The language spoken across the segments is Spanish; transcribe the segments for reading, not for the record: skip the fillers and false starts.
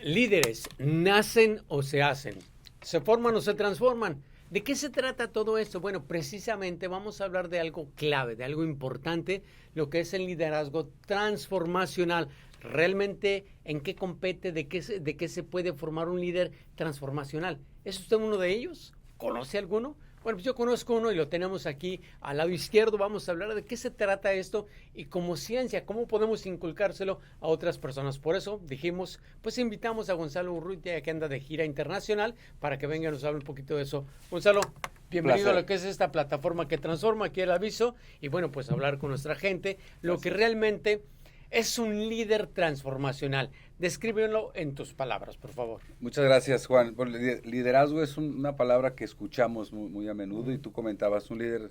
Líderes, ¿nacen o se hacen? ¿Se forman o se transforman? ¿De qué se trata todo esto? Bueno, precisamente vamos a hablar de algo clave, de algo importante, lo que es el liderazgo transformacional. Realmente, ¿en qué compete? ¿De qué se puede formar un líder transformacional? ¿Es usted uno de ellos? ¿Conoce alguno? Bueno, pues yo conozco uno y lo tenemos aquí al lado izquierdo. Vamos a hablar de qué se trata esto y como ciencia, cómo podemos inculcárselo a otras personas. Por eso dijimos, pues invitamos a Gonzalo Urrutia, que anda de gira internacional, para que venga y nos hable un poquito de eso. Gonzalo, bienvenido a lo que es esta plataforma que transforma, aquí el aviso, y bueno, pues hablar con nuestra gente, lo que realmente es un líder transformacional. Descríbelo en tus palabras, por favor. Muchas gracias, Juan. Bueno, liderazgo es una palabra que escuchamos muy a menudo y tú comentabas, un líder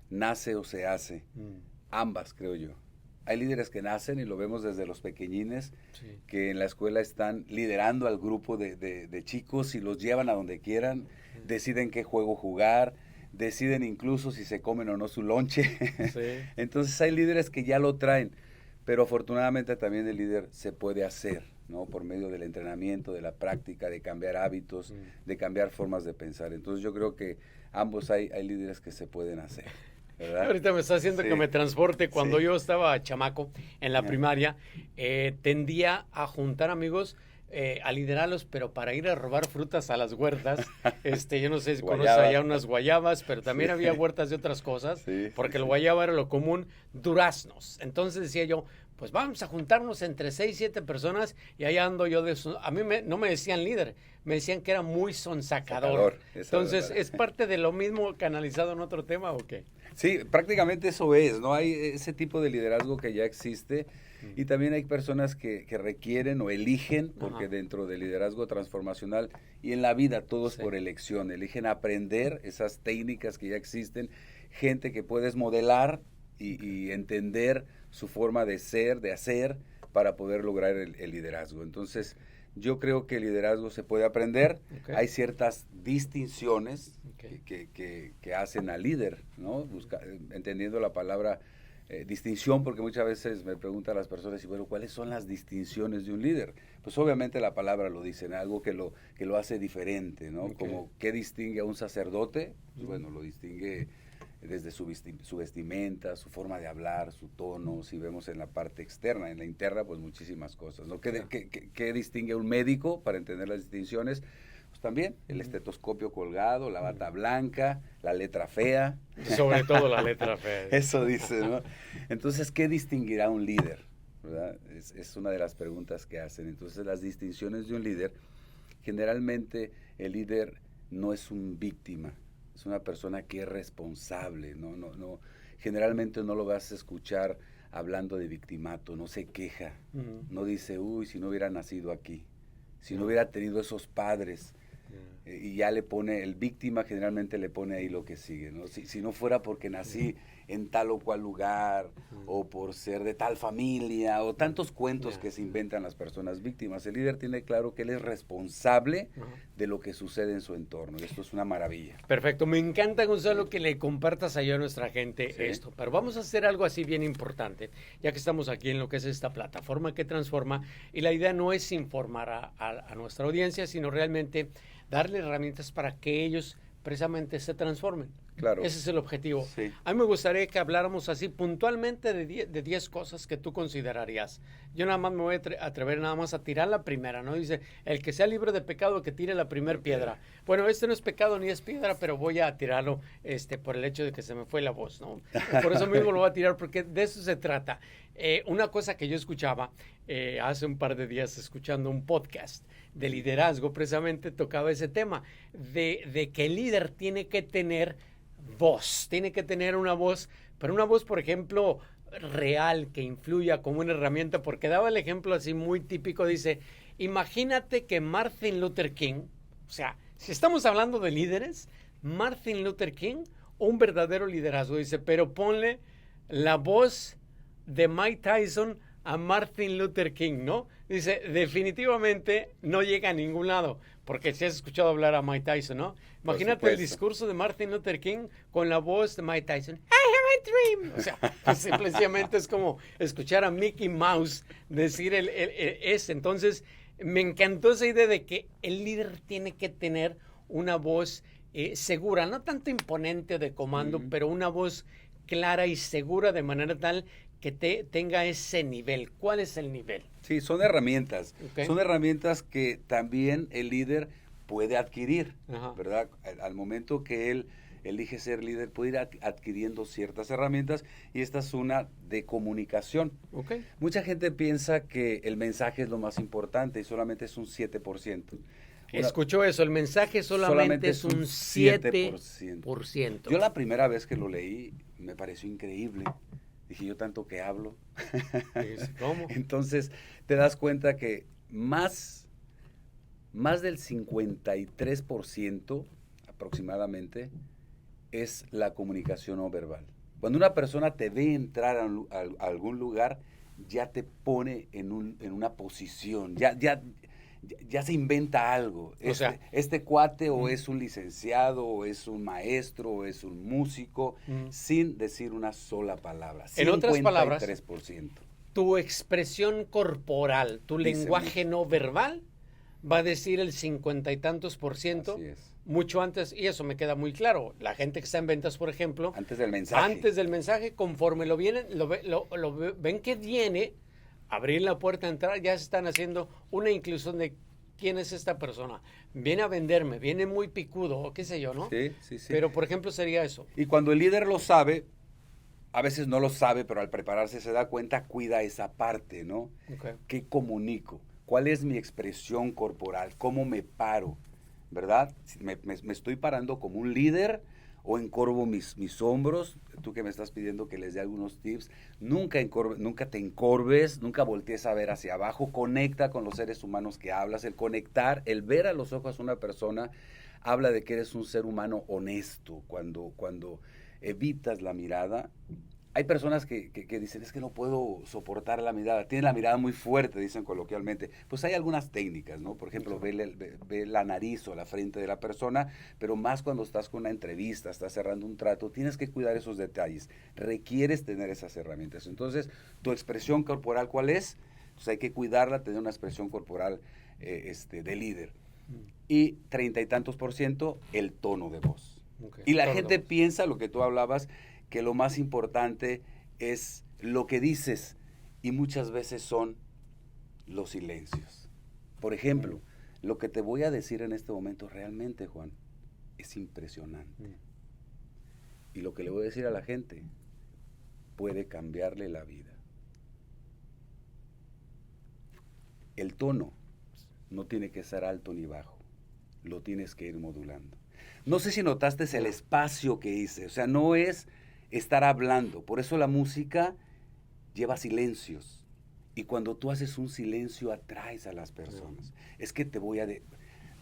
nace o se hace. Ambas, creo yo. Hay líderes que nacen y lo vemos desde los pequeñines, sí, que en la escuela están liderando al grupo de chicos y los llevan a donde quieran, deciden qué juego jugar, deciden incluso si se comen o no su lonche. Sí. Entonces hay líderes que ya lo traen. Pero afortunadamente también el líder se puede hacer, ¿no? Por medio del entrenamiento, de la práctica, de cambiar hábitos, de cambiar formas de pensar. Entonces yo creo que ambos hay líderes que se pueden hacer, ¿verdad? Ahorita me está haciendo que me transporte. Cuando yo estaba chamaco en la primaria, tendía a juntar amigos, a liderarlos, pero para ir a robar frutas a las huertas. Yo no sé si conoces allá unas guayabas, pero también había huertas de otras cosas, porque el guayaba era lo común, duraznos. Entonces decía yo, pues vamos a juntarnos entre 6, 7 personas y ahí ando yo de eso. A mí no me decían líder, me decían que era muy sonsacador. Entonces, ¿es parte de lo mismo canalizado en otro tema o qué? Sí, prácticamente eso es, ¿no? Hay ese tipo de liderazgo que ya existe. Y también hay personas que requieren o eligen, porque dentro del liderazgo transformacional y en la vida todo es por elección, eligen aprender esas técnicas que ya existen, gente que puedes modelar y entender su forma de ser, de hacer, para poder lograr el liderazgo. Entonces, yo creo que el liderazgo se puede aprender, hay ciertas distinciones que hacen al líder, ¿no? Entendiendo la palabra distinción, porque muchas veces me preguntan las personas, y bueno, ¿cuáles son las distinciones de un líder? Pues obviamente la palabra lo dice, algo que lo hace diferente, ¿no? Como, ¿qué distingue a un sacerdote? Pues bueno, lo distingue desde su vestimenta, su forma de hablar, su tono, si vemos en la parte externa. En la interna, pues muchísimas cosas, ¿no? ¿Qué distingue a un médico, para entender las distinciones? Pues también el estetoscopio colgado, la bata blanca, la letra fea. Sobre todo la letra fea. Eso dice, ¿no? Entonces, ¿qué distinguirá a un líder? ¿Verdad? Es una de las preguntas que hacen. Entonces, las distinciones de un líder, generalmente el líder no es un víctima, es una persona que es responsable, no, generalmente no lo vas a escuchar hablando de victimato, no se queja, no dice, uy, si no hubiera nacido aquí, si no hubiera tenido esos padres, y ya le pone, el víctima generalmente le pone ahí lo que sigue, ¿no? Si no fuera porque nací en tal o cual lugar, o por ser de tal familia, o tantos cuentos que se inventan las personas víctimas. El líder tiene claro que él es responsable de lo que sucede en su entorno, y esto es una maravilla. Perfecto, me encanta, Gonzalo, que le compartas allá a nuestra gente esto, pero vamos a hacer algo así bien importante, ya que estamos aquí en lo que es esta plataforma que transforma, y la idea no es informar a nuestra audiencia, sino realmente darle herramientas para que ellos precisamente se transformen. Claro. Ese es el objetivo. Sí. A mí me gustaría que habláramos así puntualmente de 10 cosas que tú considerarías. Yo nada más me voy a atrever nada más a tirar la primera, ¿no? Dice, el que sea libre de pecado, que tire la primer piedra. Bueno, este no es pecado ni es piedra, pero voy a tirarlo por el hecho de que se me fue la voz, ¿no? Por eso mismo lo voy a tirar, porque de eso se trata. Una cosa que yo escuchaba hace un par de días, escuchando un podcast de liderazgo, precisamente tocaba ese tema, de que el líder tiene que tener voz, tiene que tener una voz, pero una voz, por ejemplo, real, que influya como una herramienta, porque daba el ejemplo así muy típico, dice, imagínate que Martin Luther King, o sea, si estamos hablando de líderes, Martin Luther King, un verdadero liderazgo, dice, pero ponle la voz de Mike Tyson a Martin Luther King, ¿no? Dice, definitivamente no llega a ningún lado, porque si has escuchado hablar a Mike Tyson, ¿no? Imagínate el discurso de Martin Luther King con la voz de Mike Tyson. I have a dream. O sea, pues simplemente es como escuchar a Mickey Mouse decir ese. Entonces, Me encantó esa idea de que el líder tiene que tener una voz segura, no tanto imponente de comando, pero una voz clara y segura de manera tal que tenga ese nivel. ¿Cuál es el nivel? Sí, son herramientas. Okay. Son herramientas que también el líder puede adquirir, Ajá. ¿verdad? Al momento que él elige ser líder, puede ir adquiriendo ciertas herramientas y esta es una de comunicación. Okay. Mucha gente piensa que el mensaje es lo más importante y solamente es un 7%. Escuchó eso, el mensaje solamente es un 7%. Yo la primera vez que lo leí me pareció increíble. Dije, yo tanto que hablo. ¿Cómo? Entonces, te das cuenta que más del 53% aproximadamente es la comunicación no verbal. Cuando una persona te ve entrar a algún lugar, ya te pone en una posición, ya se inventa algo. Este cuate o es un licenciado, o es un maestro, o es un músico, sin decir una sola palabra. En otras palabras, 53%. Tu expresión corporal, tu lenguaje no verbal, va a decir el 50 y tantos %. Así es. Mucho antes, y eso me queda muy claro. La gente que está en ventas, por ejemplo, antes del mensaje, conforme lo ven que viene, abrir la puerta, entrar, ya se están haciendo una inclusión de quién es esta persona. Viene a venderme, viene muy picudo, o qué sé yo, ¿no? Sí. Pero, por ejemplo, sería eso. Y cuando el líder lo sabe, a veces no lo sabe, pero al prepararse se da cuenta, cuida esa parte, ¿no? Okay. ¿Qué comunico? ¿Cuál es mi expresión corporal? ¿Cómo me paro? ¿Verdad? ¿Me estoy parando como un líder o encorvo mis hombros? Tú que me estás pidiendo que les dé algunos tips. Nunca te encorves, nunca voltees a ver hacia abajo. Conecta con los seres humanos que hablas. El conectar, el ver a los ojos a una persona, habla de que eres un ser humano honesto. Cuando evitas la mirada, hay personas que dicen, es que no puedo soportar la mirada, tienen la mirada muy fuerte, dicen coloquialmente. Pues hay algunas técnicas, ¿no? Por ejemplo, ve la nariz o la frente de la persona, pero más cuando estás con una entrevista, estás cerrando un trato, tienes que cuidar esos detalles. Requieres tener esas herramientas. Entonces, ¿tu expresión corporal cuál es? Pues hay que cuidarla, tener una expresión corporal de líder. Y 30 y tantos %, el tono de voz. Okay. Y la gente piensa, lo que tú hablabas, que lo más importante es lo que dices y muchas veces son los silencios. Por ejemplo, lo que te voy a decir en este momento realmente, Juan, es impresionante. Y lo que le voy a decir a la gente puede cambiarle la vida. El tono no tiene que ser alto ni bajo, lo tienes que ir modulando. No sé si notaste el espacio que hice, o sea, no es estar hablando, por eso la música lleva silencios, y cuando tú haces un silencio atraes a las personas. Es que te voy a...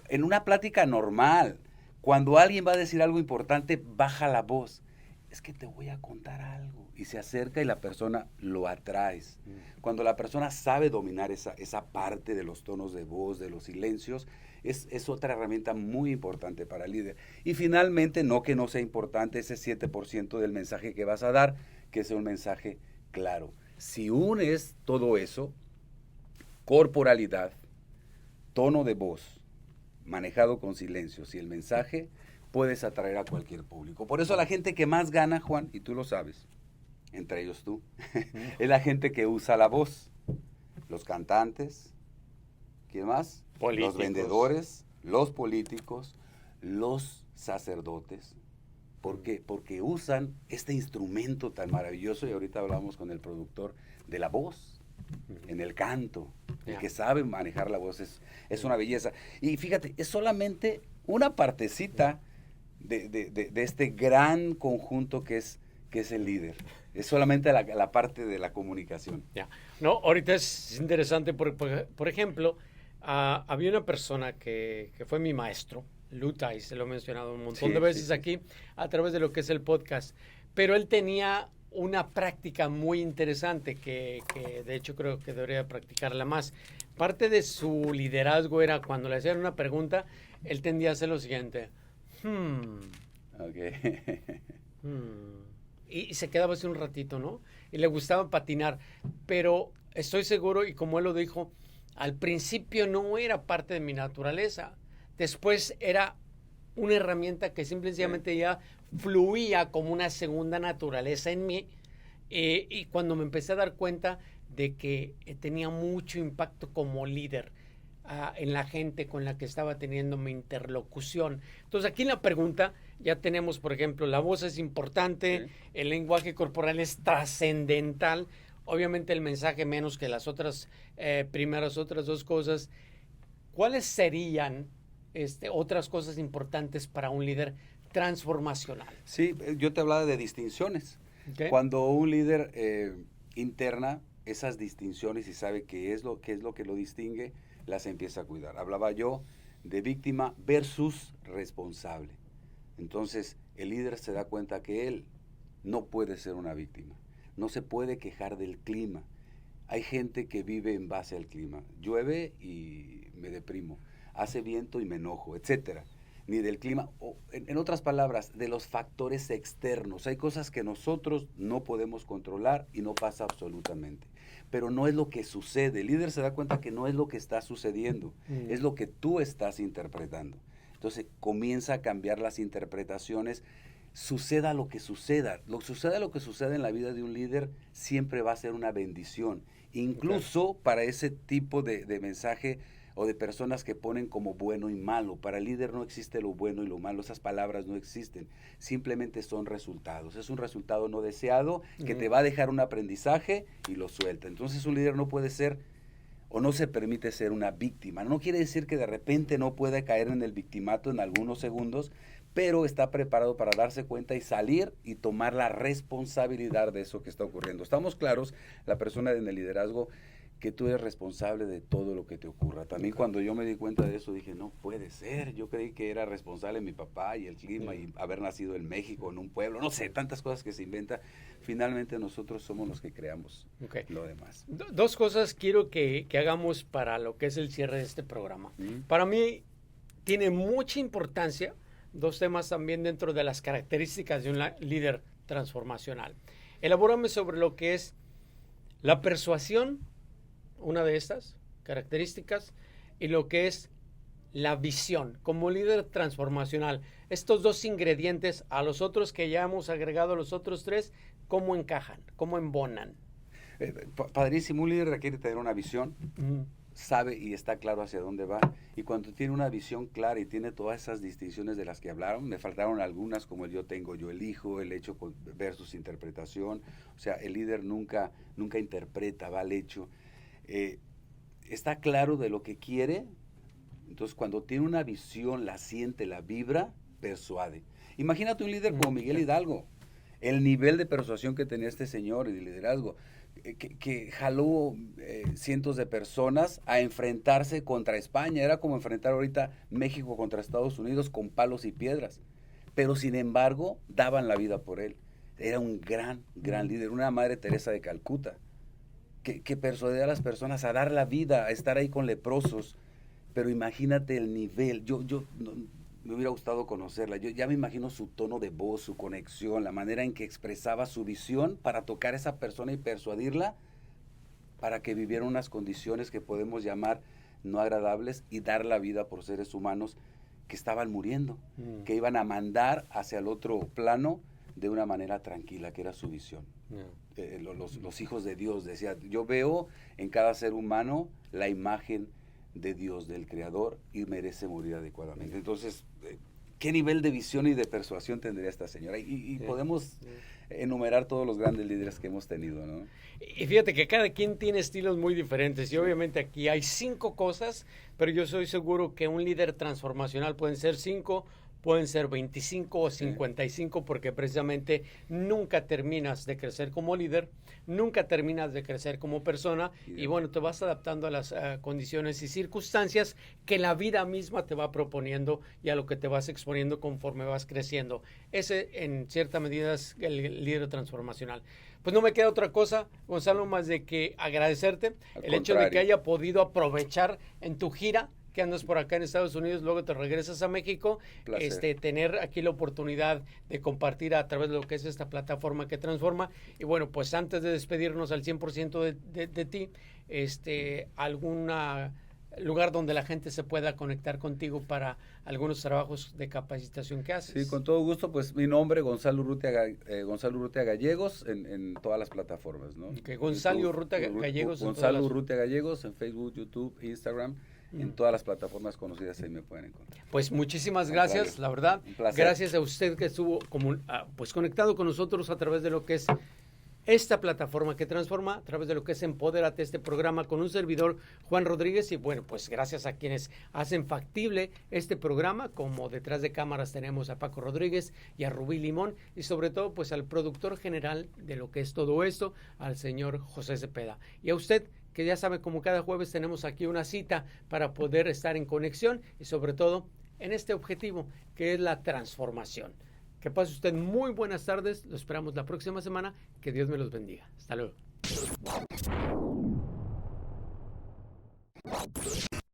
En una plática normal, cuando alguien va a decir algo importante, baja la voz. Es que te voy a contar algo, y se acerca y la persona lo atraes. Cuando la persona sabe dominar esa parte de los tonos de voz, de los silencios, es otra herramienta muy importante para el líder. Y finalmente, no que no sea importante ese 7% del mensaje que vas a dar, que sea un mensaje claro. Si unes todo eso, corporalidad, tono de voz, manejado con silencios y el mensaje, puedes atraer a cualquier público. Por eso la gente que más gana, Juan, y tú lo sabes, entre ellos tú, es la gente que usa la voz. Los cantantes, ¿quién más? Políticos. Los vendedores, los políticos, los sacerdotes. ¿Por qué? Porque usan este instrumento tan maravilloso, y ahorita hablamos con el productor, de la voz, en el canto. El que sabe manejar la voz es una belleza. Y fíjate, es solamente una partecita de este gran conjunto que es el líder. Es solamente la parte de la comunicación. No, ahorita es interesante, por ejemplo, había una persona que fue mi maestro, Lutai, se lo he mencionado un montón de veces aquí a través de lo que es el podcast, pero él tenía una práctica muy interesante que de hecho creo que debería practicarla más. Parte de su liderazgo era cuando le hacían una pregunta, él tendía a hacer lo siguiente. Y se quedaba así un ratito, ¿no? Y le gustaba patinar, pero estoy seguro, y como él lo dijo, Al principio no era parte de mi naturaleza. Después era una herramienta que simplemente ya fluía como una segunda naturaleza en mí. Y cuando me empecé a dar cuenta de que tenía mucho impacto como líder en la gente con la que estaba teniendo mi interlocución. Entonces aquí en la pregunta ya tenemos, por ejemplo, la voz es importante, el lenguaje corporal es trascendental, obviamente el mensaje menos que las otras otras dos cosas. ¿Cuáles serían otras cosas importantes para un líder transformacional? Sí, yo te hablaba de distinciones. Okay. Cuando un líder interna esas distinciones y sabe qué es lo que lo distingue, las empieza a cuidar. Hablaba yo de víctima versus responsable. Entonces, el líder se da cuenta que él no puede ser una víctima. No se puede quejar del clima. Hay gente que vive en base al clima. Llueve y me deprimo. Hace viento y me enojo, etcétera. Ni del clima, o en otras palabras, de los factores externos. Hay cosas que nosotros no podemos controlar y no pasa absolutamente. Pero no es lo que sucede. El líder se da cuenta que no es lo que está sucediendo, es lo que tú estás interpretando. Entonces comienza a cambiar las interpretaciones, suceda lo que suceda. Lo que suceda en la vida de un líder siempre va a ser una bendición. Incluso para ese tipo de mensaje o de personas que ponen como bueno y malo. Para el líder no existe lo bueno y lo malo, esas palabras no existen, simplemente son resultados. Es un resultado no deseado que te va a dejar un aprendizaje y lo suelta. Entonces un líder no puede ser o no se permite ser una víctima. No quiere decir que de repente no puede caer en el victimato en algunos segundos, pero está preparado para darse cuenta y salir y tomar la responsabilidad de eso que está ocurriendo. Estamos claros, la persona en el liderazgo, que tú eres responsable de todo lo que te ocurra. También cuando yo me di cuenta de eso dije, no puede ser, yo creí que era responsable mi papá y el clima y haber nacido en México, en un pueblo, no sé, tantas cosas que se inventan. Finalmente nosotros somos los que creamos lo demás. Dos cosas quiero que hagamos para lo que es el cierre de este programa. Para mí tiene mucha importancia dos temas también dentro de las características de un líder transformacional. Elabórame sobre lo que es la persuasión, una de estas características, y lo que es la visión como líder transformacional. Estos dos ingredientes a los otros que ya hemos agregado, los otros tres, ¿cómo encajan? ¿Cómo embonan? Padrísimo, un líder requiere tener una visión, sabe y está claro hacia dónde va, y cuando tiene una visión clara y tiene todas esas distinciones de las que hablaron, me faltaron algunas como el yo tengo, yo elijo, el hecho versus interpretación. O sea, el líder nunca interpreta, va al hecho. Está claro de lo que quiere, entonces cuando tiene una visión, la siente, la vibra, persuade. Imagínate un líder como Miguel Hidalgo, el nivel de persuasión que tenía este señor y de liderazgo, que jaló cientos de personas a enfrentarse contra España. Era como enfrentar ahorita México contra Estados Unidos con palos y piedras, pero sin embargo daban la vida por él. Era un gran líder, una Madre Teresa de Calcuta, que persuadía a las personas a dar la vida, a estar ahí con leprosos. Pero imagínate el nivel. Yo me hubiera gustado conocerla. Yo ya me imagino su tono de voz, su conexión, la manera en que expresaba su visión para tocar a esa persona y persuadirla para que viviera unas condiciones que podemos llamar no agradables y dar la vida por seres humanos que estaban muriendo, que iban a mandar hacia el otro plano de una manera tranquila, que era su visión. Los hijos de Dios, decía, yo veo en cada ser humano la imagen de Dios, del Creador, y merece morir adecuadamente. Entonces, ¿qué nivel de visión y de persuasión tendría esta señora? Y podemos enumerar todos los grandes líderes que hemos tenido, ¿no? Y fíjate que cada quien tiene estilos muy diferentes, y obviamente aquí hay 5 cosas, pero yo soy seguro que un líder transformacional pueden ser 5, pueden ser 25 o 55, porque precisamente nunca terminas de crecer como líder, nunca terminas de crecer como persona, y bueno, te vas adaptando a las condiciones y circunstancias que la vida misma te va proponiendo y a lo que te vas exponiendo conforme vas creciendo. Ese, en cierta medida, es el líder transformacional. Pues no me queda otra cosa, Gonzalo, más de que agradecerte el hecho de que haya podido aprovechar en tu gira, que andas por acá en Estados Unidos, luego te regresas a México, tener aquí la oportunidad de compartir a través de lo que es esta plataforma que transforma. Y bueno, pues antes de despedirnos al 100% de ti, alguna lugar donde la gente se pueda conectar contigo para algunos trabajos de capacitación que haces. Sí, con todo gusto, pues mi nombre, Gonzalo Urrutia Gallegos, en todas las plataformas, ¿no? Okay, Gonzalo Urrutia Gallegos. Gonzalo Urrutia Gallegos en Facebook, YouTube, Instagram, en todas las plataformas conocidas ahí me pueden encontrar. Pues muchísimas gracias, la verdad. Un placer. Gracias a usted que estuvo pues conectado con nosotros a través de lo que es esta plataforma que transforma, a través de lo que es Empodérate, este programa con un servidor, Juan Rodríguez, y bueno, pues gracias a quienes hacen factible este programa, como detrás de cámaras tenemos a Paco Rodríguez y a Rubí Limón, y sobre todo pues al productor general de lo que es todo esto, al señor José Cepeda. Y a usted, que ya sabe, como cada jueves tenemos aquí una cita para poder estar en conexión y sobre todo en este objetivo que es la transformación. Que pase usted muy buenas tardes, lo esperamos la próxima semana, que Dios me los bendiga. Hasta luego.